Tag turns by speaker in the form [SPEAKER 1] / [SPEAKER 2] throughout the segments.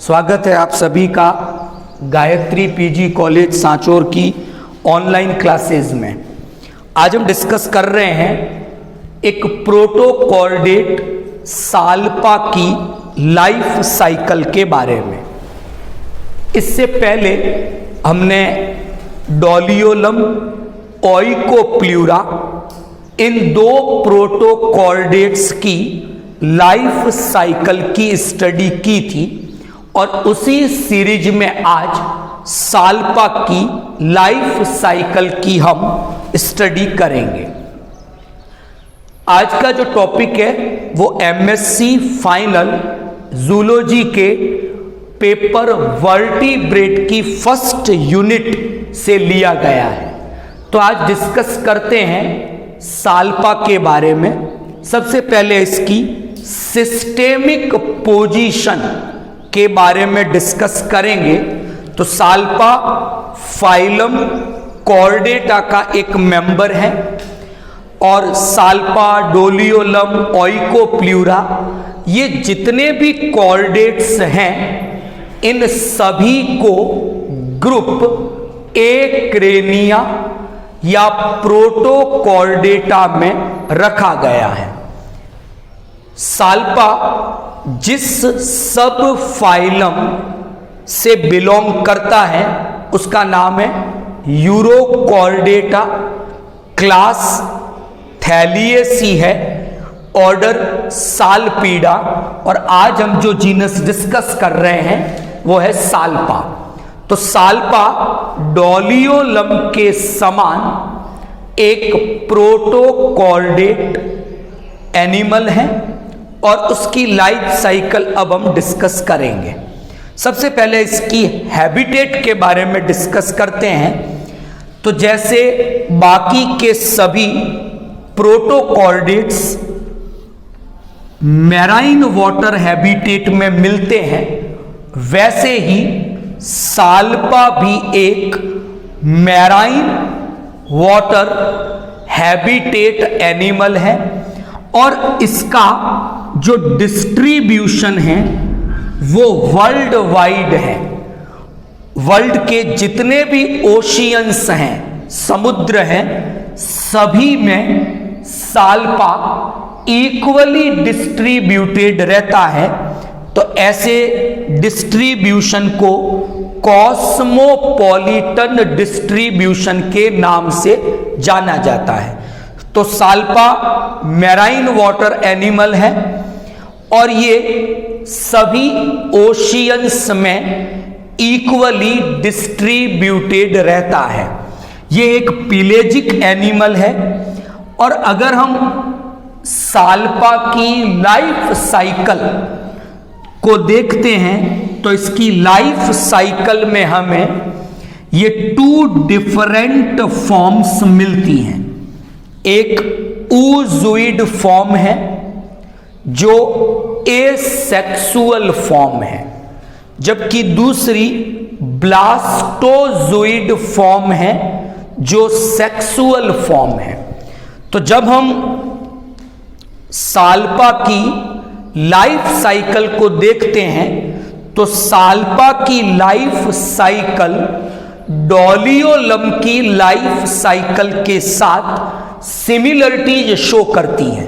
[SPEAKER 1] स्वागत है आप सभी का गायत्री पीजी कॉलेज सांचौर की ऑनलाइन क्लासेस में। आज हम डिस्कस कर रहे हैं एक प्रोटोकॉर्डेट साल्पा की लाइफ साइकिल के बारे में। इससे पहले हमने डोलियोलम, ओइकोप्ल्यूरा इन दो प्रोटोकॉर्डेट्स की लाइफ साइकिल की स्टडी की थी और उसी सीरीज में आज साल्पा की लाइफ साइकिल की हम स्टडी करेंगे। आज का जो टॉपिक है वो एमएससी फाइनल जूलॉजी के पेपर वर्टिब्रेट की फर्स्ट यूनिट से लिया गया है। तो आज डिस्कस करते हैं साल्पा के बारे में। सबसे पहले इसकी सिस्टेमिक पोजीशन के बारे में डिस्कस करेंगे। तो साल्पा फाइलम कॉर्डेटा का एक मेंबर है और साल्पा, डोलियोलम, ओइकोप्ल्यूरा ये जितने भी कॉर्डेट्स हैं इन सभी को ग्रुप एक्रेनिया या प्रोटोकॉर्डेटा में रखा गया है। साल्पा जिस सब फाइलम से बिलोंग करता है उसका नाम है यूरोकॉर्डेटा, क्लास थैलिएसी है, ऑर्डर साल्पीडा, और आज हम जो जीनस डिस्कस कर रहे हैं वो है साल्पा। तो साल्पा डोलियोलम के समान एक प्रोटोकॉर्डेट एनिमल है और उसकी लाइफ साइकिल अब हम डिस्कस करेंगे। सबसे पहले इसकी हैबिटेट के बारे में डिस्कस करते हैं। तो जैसे बाकी के सभी प्रोटोकॉर्डेट्स मैराइन वाटर हैबिटेट में मिलते हैं, वैसे ही साल्पा भी एक मैराइन वाटर हैबिटेट एनिमल है और इसका जो डिस्ट्रीब्यूशन है वो वर्ल्ड वाइड है। वर्ल्ड के जितने भी ओशियंस हैं, समुद्र हैं, सभी में साल्पा इक्वली डिस्ट्रीब्यूटेड रहता है। तो ऐसे डिस्ट्रीब्यूशन को कॉस्मोपॉलिटन डिस्ट्रीब्यूशन के नाम से जाना जाता है। तो साल्पा मैराइन वाटर एनिमल है और ये सभी ओशियंस में इक्वली डिस्ट्रीब्यूटेड रहता है। ये एक पिलेजिक एनिमल है और अगर हम साल्पा की लाइफ साइकिल को देखते हैं तो इसकी लाइफ साइकिल में हमें ये टू डिफरेंट फॉर्म्स मिलती हैं। एक oozoid फॉर्म है जो एसेक्सुअल फॉर्म है, जबकि दूसरी ब्लास्टोजोइड फॉर्म है जो सेक्सुअल फॉर्म है। तो जब हम साल्पा की लाइफ साइकिल को देखते हैं तो साल्पा की लाइफ साइकिल डोलियोलम की लाइफ साइकिल के साथ सिमिलरिटीज शो करती हैं।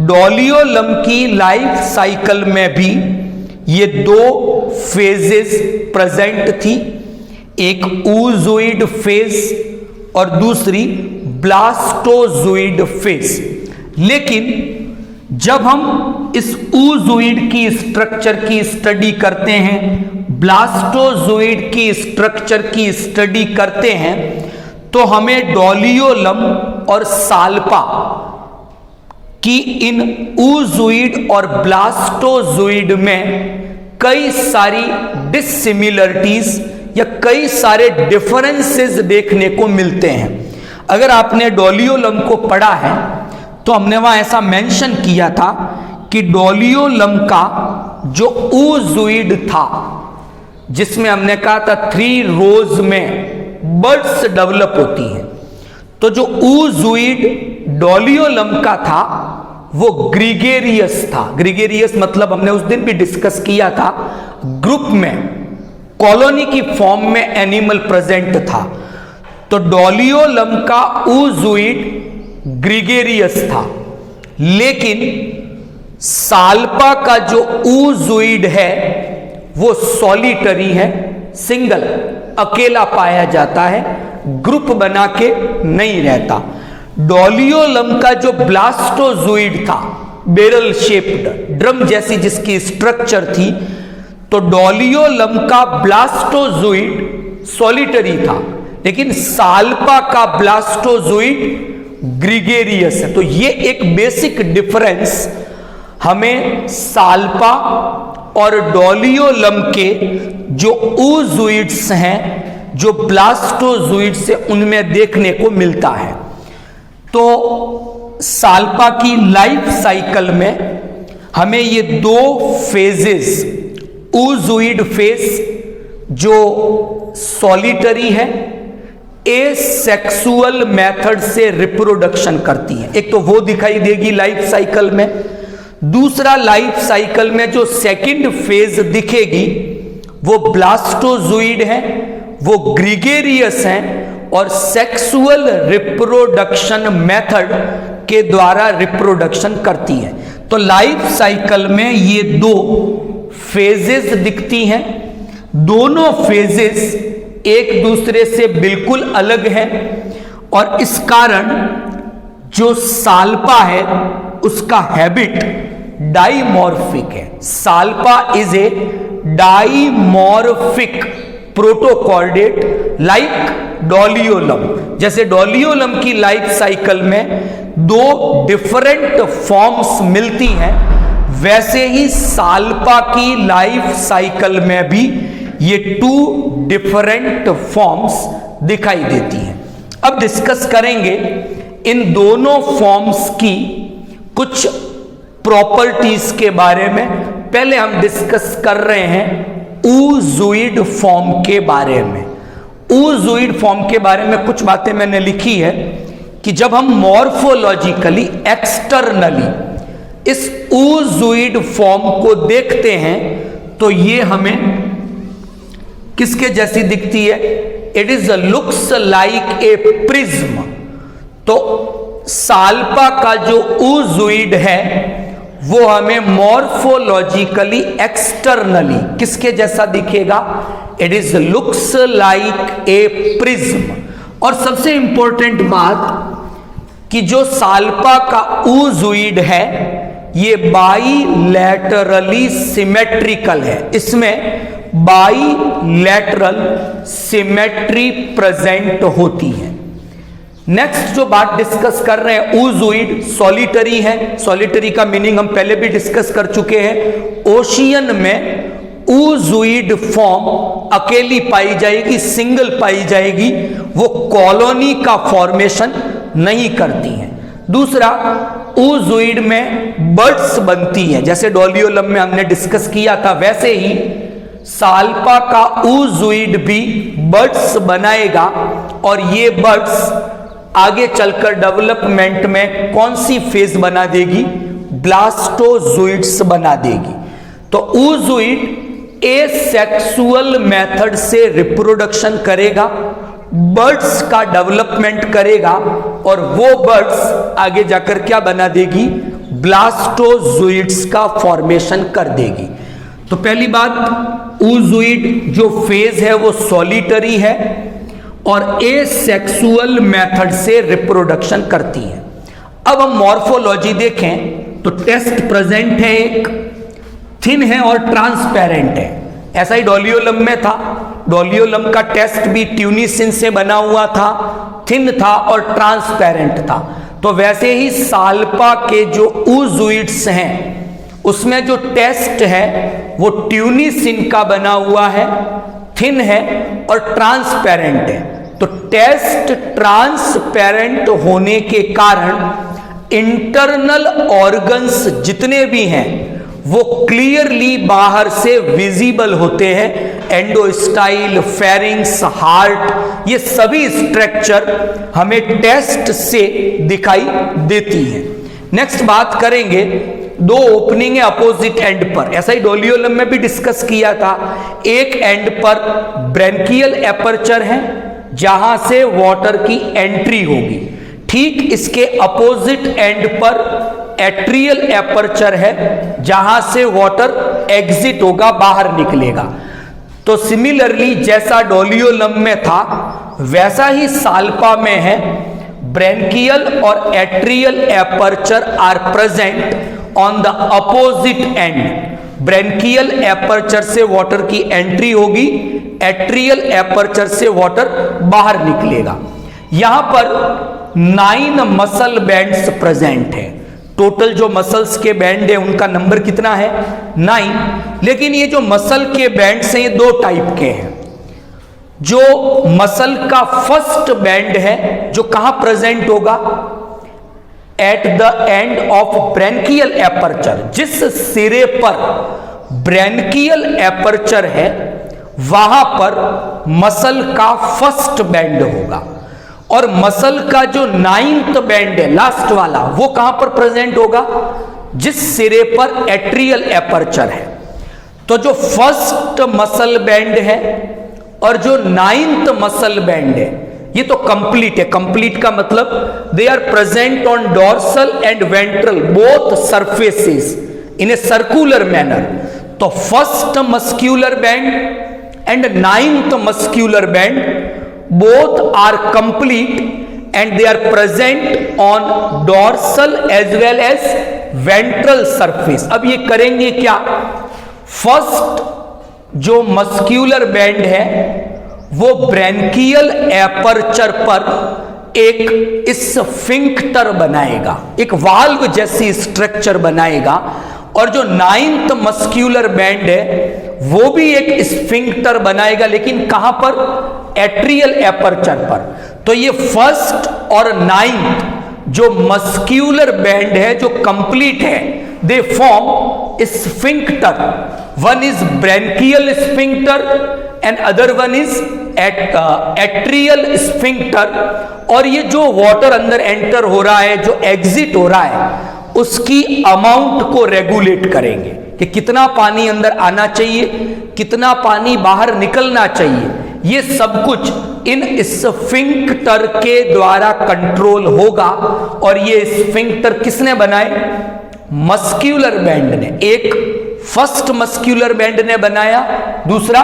[SPEAKER 1] डोलियोलम की लाइफ साइकिल में भी ये दो फेजेस प्रेजेंट थी, एक oozoid फेज और दूसरी ब्लास्टोजोइड फेज। लेकिन जब हम इस oozoid की स्ट्रक्चर की स्टडी करते हैं, ब्लास्टोजोइड की स्ट्रक्चर की स्टडी करते हैं, तो हमें डोलियोलम और साल्पा की इन oozoid और ब्लास्टोजोइड में कई सारी डिसिमिलरिटीज या कई सारे डिफरेंसेस देखने को मिलते हैं। अगर आपने डोलियोलम को पढ़ा है तो हमने वहां ऐसा मेंशन किया था कि डोलियोलम का जो oozoid था, जिसमें हमने कहा था 3 रोज में बर्ड्स डेवलप होती हैं, तो जो oozoid डोलियोलम का था वो ग्रीगेरियस था। ग्रीगेरियस मतलब हमने उस दिन भी डिस्कस किया था, ग्रुप में, कॉलोनी की फॉर्म में एनिमल प्रेजेंट था, तो डोलियोलम का oozoid ग्रीगेरियस था, लेकिन साल्पा का जो oozoid है वो सॉलिटरी है, सिंगल, अकेला पाया जाता है, ग्रुप बना के नहीं रहता। डोलियोलम का जो ब्लास्टोजोइड था, बैरल शेप्ड, ड्रम जैसी जिसकी स्ट्रक्चर थी, तो डोलियोलम का ब्लास्टोजोइड सॉलिटरी था, लेकिन साल्पा का ब्लास्टोजोइड ग्रीगेरियस है। तो ये एक बेसिक डिफरेंस हमें साल्पा और डोलियोलम के जो oozoids हैं, जो ब्लास्टोजोइड्स से उनमें देखने को मिलता है। तो साल्पा की लाइफ साइकिल में हमें ये दो फेजेस, oozoid फेज जो सॉलिटरी है, एसेक्सुअल मेथड से रिप्रोडक्शन करती है, एक तो वो दिखाई देगी लाइफ साइकिल में। दूसरा लाइफ साइकिल में जो सेकंड फेज दिखेगी वो ब्लास्टोजोइड है, वो ग्रीगेरियस हैं और सेक्सुअल रिप्रोडक्शन मेथड के द्वारा रिप्रोडक्शन करती है। तो लाइफ साइकिल में ये दो फेजेस दिखती हैं, दोनों फेजेस एक दूसरे से बिल्कुल अलग हैं और इस कारण जो साल्पा है उसका हैबिट डाइमॉर्फिक है। Salpa is a dimorphic protochordate like Doliolum. जैसे डोलियोलम की लाइफ साइकिल में दो डिफरेंट फॉर्म्स मिलती हैं, वैसे ही साल्पा की लाइफ साइकिल में भी ये टू डिफरेंट फॉर्म्स दिखाई देती हैं। अब डिस्कस करेंगे इन दोनों फॉर्म्स की कुछ प्रॉपर्टीज के बारे में। पहले हम डिस्कस कर रहे हैं oozoid फॉर्म के बारे में। oozoid फॉर्म के बारे में कुछ बातें मैंने लिखी है कि जब हम मॉर्फोलॉजिकली एक्सटर्नली इस oozoid फॉर्म को देखते हैं तो ये हमें किसके जैसी दिखती है? It is looks like a prism. तो साल्पा का जो oozoid है वो हमें मॉर्फोलॉजिकली एक्सटर्नली किसके जैसा दिखेगा? It is looks like a prism. और सबसे इंपॉर्टेंट बात कि जो साल्पा का oozoid है ये बाईलैटरली सिमेट्रिकल है, इसमें बाईलैटरल सिमेट्री प्रेजेंट होती है। नेक्स्ट जो बात डिस्कस कर रहे हैं, oozoid सॉलिटरी है। सॉलिटरी का मीनिंग हम पहले भी डिस्कस कर चुके हैं। ओशियन में oozoid फॉर्म अकेली पाई जाएगी, सिंगल पाई जाएगी, वो कॉलोनी का फॉर्मेशन नहीं करती हैं। दूसरा, oozoid में बर्ड्स बनती हैं, जैसे डोलियोलम में हमने डिस्कस किया था, वैसे ही साल्पा का oozoid भी बर्ड्स बनाएगा और ये बर्ड्स आगे चलकर डेवलपमेंट में कौन सी फेज बना देगी? ब्लास्टोजोइड्स बना देगी। तो oozoid एसेक्सुअल मेथड से रिप्रोडक्शन करेगा, बर्ड्स का डेवलपमेंट करेगा और वो बर्ड्स आगे जाकर क्या बना देगी? ब्लास्टोजोइड्स का फॉर्मेशन कर देगी। तो पहली बात, oozoid जो फेज है वो सॉलिटरी है और एसेक्सुअल मेथड से रिप्रोडक्शन करती है। अब हम मॉर्फोलॉजी देखें तो टेस्ट प्रेजेंट है, एक थिन है और ट्रांसपेरेंट है। ऐसा ही डोलियोलम में था, डोलियोलम का टेस्ट भी ट्यूनिसिन से बना हुआ था, थिन था और ट्रांसपेरेंट था। तो वैसे ही साल्पा के जो oozoids हैं उसमें जो टेस्ट है वो ट्यूनिसिन का बना हुआ है, थिन है और ट्रांसपेरेंट है। तो टेस्ट ट्रांसपेरेंट होने के कारण इंटरनल ऑर्गन्स जितने भी हैं वो क्लियरली बाहर से विजिबल होते हैं। एंडोस्टाइल, फेरिंग्स, हार्ट, ये सभी स्ट्रक्चर हमें टेस्ट से दिखाई देती हैं। नेक्स्ट बात करेंगे दो ओपनिंग है अपोजिट एंड पर, ऐसा ही डोलियोलम में भी डिस्कस किया था। एक एंड पर ब्रेंकियल एपर्चर है जहां से वाटर की एंट्री होगी, ठीक इसके अपोजिट एंड पर एट्रियल एपर्चर है जहां से वाटर एग्जिट होगा, बाहर निकलेगा। तो सिमिलरली जैसा डोलियोलम में था वैसा ही साल्पा में है। ब्रेंकियल और atrial aperture are present on the opposite end. Branchial aperture से वाटर की एंट्री होगी, एट्रियल एपर्चर से वाटर बाहर निकलेगा। यहां पर 9 मसल बैंड्स प्रेजेंट है। टोटल जो मसल्स के बैंड है उनका नंबर कितना है? 9। लेकिन ये जो मसल के बैंड्स हैं ये दो टाइप के हैं। जो मसल का फर्स्ट बैंड है जो कहां प्रेजेंट होगा? At the end of branchial aperture. जिस सिरे पर ब्रेंकियल एपर्चर है वहां पर मसल का फर्स्ट बैंड होगा, और मसल का जो 9th बैंड है लास्ट वाला वो कहां पर प्रेजेंट होगा? जिस सिरे पर एट्रियल एपर्चर है। तो जो फर्स्ट मसल बैंड है और जो 9th मसल बैंड है ये तो कंप्लीट है। कंप्लीट का मतलब they are present on dorsal and ventral both surfaces in a circular manner. तो first muscular band and 9th muscular band both are complete and they are present on dorsal as well as ventral surface। अब ये करेंगे क्या? First जो muscular band है वो branchial aperture पर एक स्फिंक्टर बनाएगा, एक वाल्व जैसी स्ट्रक्चर बनाएगा, और जो 9th मस्क्यूलर बैंड है वो भी एक स्फिंक्टर बनाएगा, लेकिन कहां पर? एट्रियल एपर्चर पर। तो ये फर्स्ट और 9th जो मस्क्यूलर बैंड है जो कंप्लीट है they form sphincter. One is branchial sphincter and other one is atrial sphincter. और ये जो वाटर अंदर एंटर हो रहा है, जो एग्जिट हो रहा है, उसकी अमाउंट को रेगुलेट करेंगे कि कितना पानी अंदर आना चाहिए, कितना पानी बाहर निकलना चाहिए। ये सब कुछ इन स्फिंक्टर के द्वारा कंट्रोल होगा। और ये स्फिंक्टर किसने बनाए? मस्क्यूलर बैंड ने। एक फर्स्ट मस्क्यूलर बैंड ने बनाया, दूसरा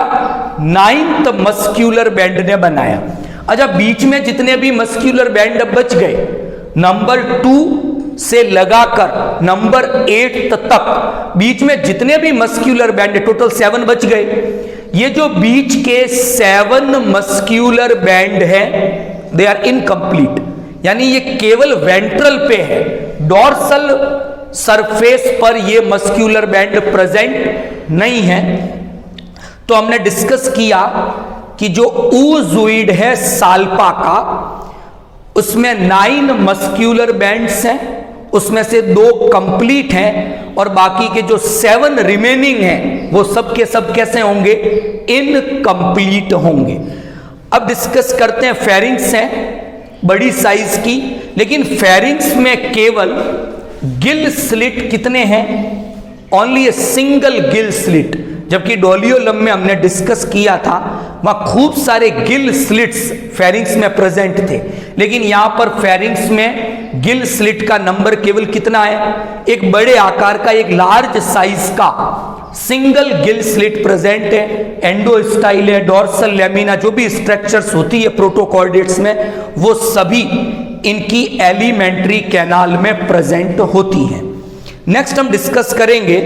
[SPEAKER 1] 9th मस्क्यूलर बैंड ने बनाया। अच्छा, बीच में जितने भी मस्क्यूलर बैंड बच गए, नंबर 2 से लगाकर नंबर 8 तक बीच में जितने भी मस्क्यूलर बैंड, टोटल 7 बच गए। ये जो बीच के 7 मस्क्यूलर बैंड है दे आर इनकम्प्लीट, यानी ये केवल वेंट्रल पे है, डोर्सल सरफेस पर ये मस्क्यूलर बैंड प्रेजेंट नहीं है। तो हमने डिस्कस किया कि जो oozoid है साल्पा का, उसमें 9 मस्क्यूलर बैंड्स हैं, उसमें से 2 कंप्लीट हैं और बाकी के जो 7 रिमेनिंग हैं वो सब के सब कैसे होंगे? इनकम्प्लीट होंगे। अब डिस्कस करते हैं फेरिंग्स हैं बड़ी साइज की, लेकिन फेरिंग्स में केवल गिल स्लिट कितने हैं? Only a single Gill slit. जबकि डोलियोलम में हमने डिस्कस किया था वहां खूब सारे गिल स्लिट्स फेरिंग्स में प्रेजेंट थे, लेकिन यहां पर फेरिंग्स में गिल स्लिट का नंबर केवल कितना है? एक बड़े आकार का, एक लार्ज साइज का सिंगल गिल स्लिट प्रेजेंट है। एंडोस्टाइल है, डोर्सल लैमिना, जो भी स्ट्रक्चर्स होती है प्रोटोकॉर्डेट्स में, वो सभी इनकी एलिमेंट्री कैनाल में प्रेजेंट होती हैं। नेक्स्ट हम डिस्कस करेंगे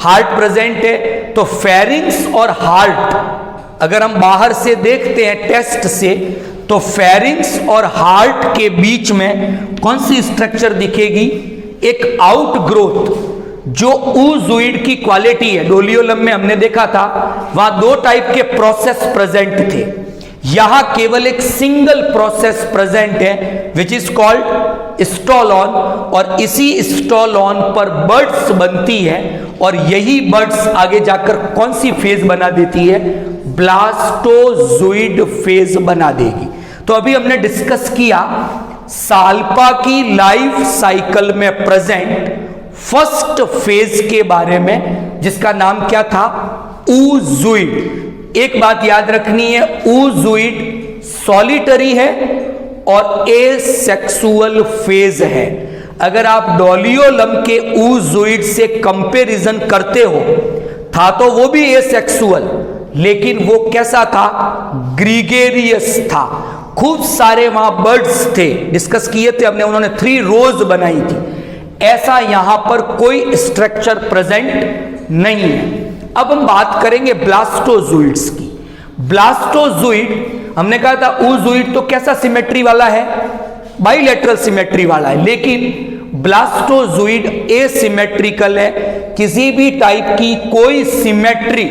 [SPEAKER 1] हार्ट प्रेजेंट है। तो फेरिंग्स और हार्ट अगर हम बाहर से देखते हैं टेस्ट से, तो फेरिंग्स और हार्ट के बीच में कौन सी स्ट्रक्चर दिखेगी? एक आउटग्रोथ जो oozoid की क्वालिटी है। डोलियोलम में हमने देखा था वहां 2 टाइप के प्रोसेस प्रेजेंट थे, यहां केवल एक सिंगल प्रोसेस प्रेजेंट है विच इज कॉल्ड स्टोलॉन, और इसी स्टोलॉन पर बर्ड्स बनती है और यही बर्ड्स आगे जाकर कौन सी फेज बना देती है? ब्लास्टोजोइड फेज बना देगी। तो अभी हमने डिस्कस किया साल्पा की लाइफ साइकिल में प्रेजेंट फर्स्ट फेज के बारे में, जिसका नाम क्या था, oozoid। एक बात याद रखनी है, oozoid सॉलिटरी है और एसेक्सुअल फेज है। अगर आप डोलियोलम के oozoid से कंपैरिजन करते हो, था तो वो भी एसेक्सुअल, लेकिन वो कैसा था, ग्रीगेरियस था। खूब सारे वहां बर्ड्स थे, डिस्कस किए थे हमने, उन्होंने 3 रोज बनाई थी। ऐसा यहां पर कोई स्ट्रक्चर प्रेजेंट नहीं है। अब हम बात करेंगे ब्लास्टोजोइड्स की। ब्लास्टोजोइड, हमने कहा था oozoid तो कैसा सिमेट्री वाला है, बाइलेटरल सिमेट्री वाला है, लेकिन ब्लास्टोजोइड एसिमेट्रिकल है। किसी भी टाइप की कोई सिमेट्री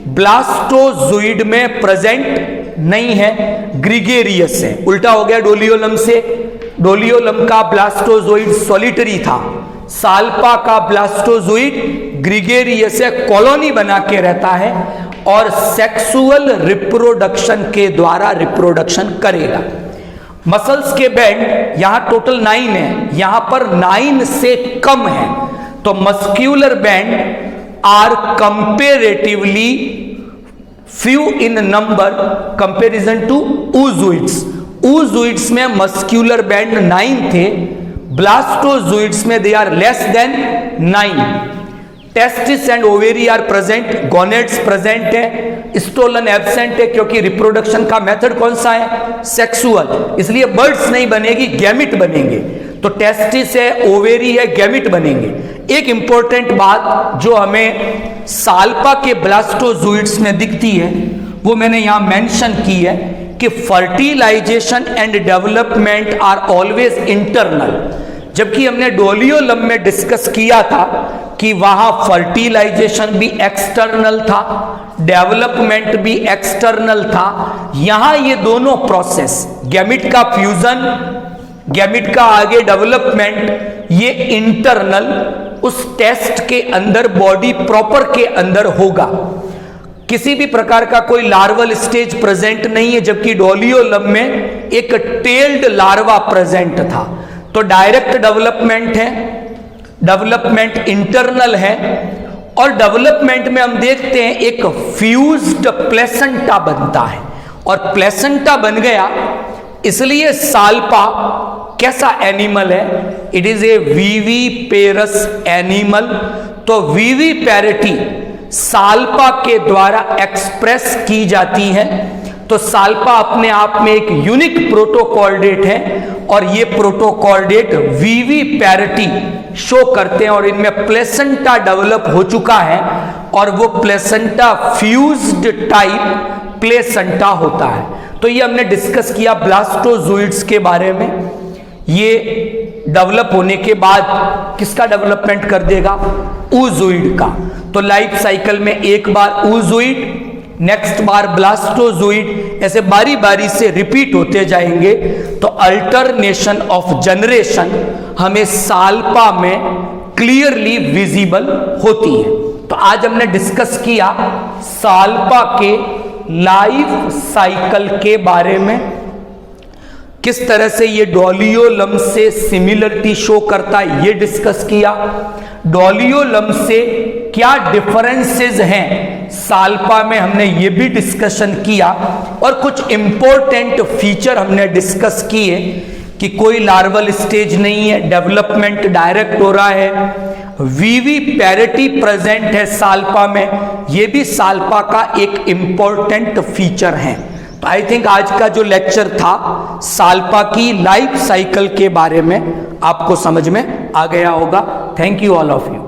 [SPEAKER 1] ब्लास्टोजोइड में प्रेजेंट नहीं है, ग्रीगेरियस है। उल्टा हो गया डोलियोलम से, डोलियोलम का ब्लास्टोजोइड सॉलिटरी था, साल्पा का ब्लास्टोजोइड ग्रीगेरियस है, कॉलोनी बना के रहता है और सेक्सुअल रिप्रोडक्शन के द्वारा रिप्रोडक्शन करेगा। मसल्स के बैंड यहां टोटल 9 है, यहां पर 9 से कम है, तो muscular band are comparatively few in number comparison to oozoids। oozoids में मस्क्यूलर बैंड 9 थे, ब्लास्टोजोइड्स में they are less than 9। Testis and ovary are present, gonads present है, स्टोलन एब्सेंट है, क्योंकि रिप्रोडक्शन का मेथड कौन सा है, सेक्सुअल, इसलिए बर्ड्स नहीं बनेगी, गैमिट बनेंगे। तो टेस्टिस है, ओवेरी है, गैमिट बनेंगे। एक इंपॉर्टेंट बात जो हमें साल्पा के ब्लास्टोजोइड्स में दिखती है, वो मैंने यहां मेंशन की है कि fertilization and development are always internal, जबकि हमने डोलियोलम में डिस्कस किया था कि वहां फर्टिलाइजेशन भी एक्सटर्नल था, डेवलपमेंट भी एक्सटर्नल था। यहां ये दोनों प्रोसेस, गैमिट का फ्यूजन, गैमिट का आगे डेवलपमेंट, ये इंटरनल उस टेस्ट के अंदर, बॉडी प्रॉपर के अंदर होगा। किसी भी प्रकार का कोई लार्वल स्टेज प्रेजेंट नहीं है, जबकि डोलियोलम में एक टेल्ड लार्वा प्रेजेंट था। तो डायरेक्ट डेवलपमेंट है, डेवलपमेंट इंटरनल है, और डेवलपमेंट में हम देखते हैं एक फ्यूज्ड प्लेसेंटा बनता है, और प्लेसेंटा बन गया, इसलिए साल्पा कैसा एनिमल है, it is a viviparous animal. तो विविपेरिटी साल्पा के द्वारा एक्सप्रेस की जाती है। तो साल्पा अपने आप में एक यूनिक प्रोटोकॉर्डेट है, और ये प्रोटोकॉर्डेट विविपेरिटी शो करते हैं, और इनमें प्लेसेंटा डेवलप हो चुका है, और वो प्लेसेंटा फ्यूज्ड टाइप प्लेसेंटा होता है। तो ये हमने डिस्कस किया ब्लास्टोजोइड्स के बारे में। ये डेवलप होने के बाद किसका डेवलपमेंट कर देगा, oozoid का। तो लाइफ साइकिल में एक बार oozoid, नेक्स्ट बार ब्लास्टोजोइड, ऐसे बारी बारी से रिपीट होते जाएंगे। तो अल्टरनेशन ऑफ जनरेशन हमें साल्पा में क्लियरली विजिबल होती है। तो आज हमने डिस्कस किया साल्पा के लाइफ साइकिल के बारे में, किस तरह से ये डोलियोलम से सिमिलरिटी शो करता है ये डिस्कस किया, डोलियोलम से क्या डिफरेंसेस हैं साल्पा में हमने ये भी डिस्कशन किया, और कुछ इंपॉर्टेंट फीचर हमने डिस्कस किए कि कोई लार्वल स्टेज नहीं है, डेवलपमेंट डायरेक्ट हो रहा है, विविपेरिटी प्रेजेंट है साल्पा में, ये भी साल्पा का एक इंपॉर्टेंट फीचर है। तो आई थिंक आज का जो लेक्चर था साल्पा की लाइफ साइकिल के बारे में आपको समझ में आ गया होगा। Thank you all of you.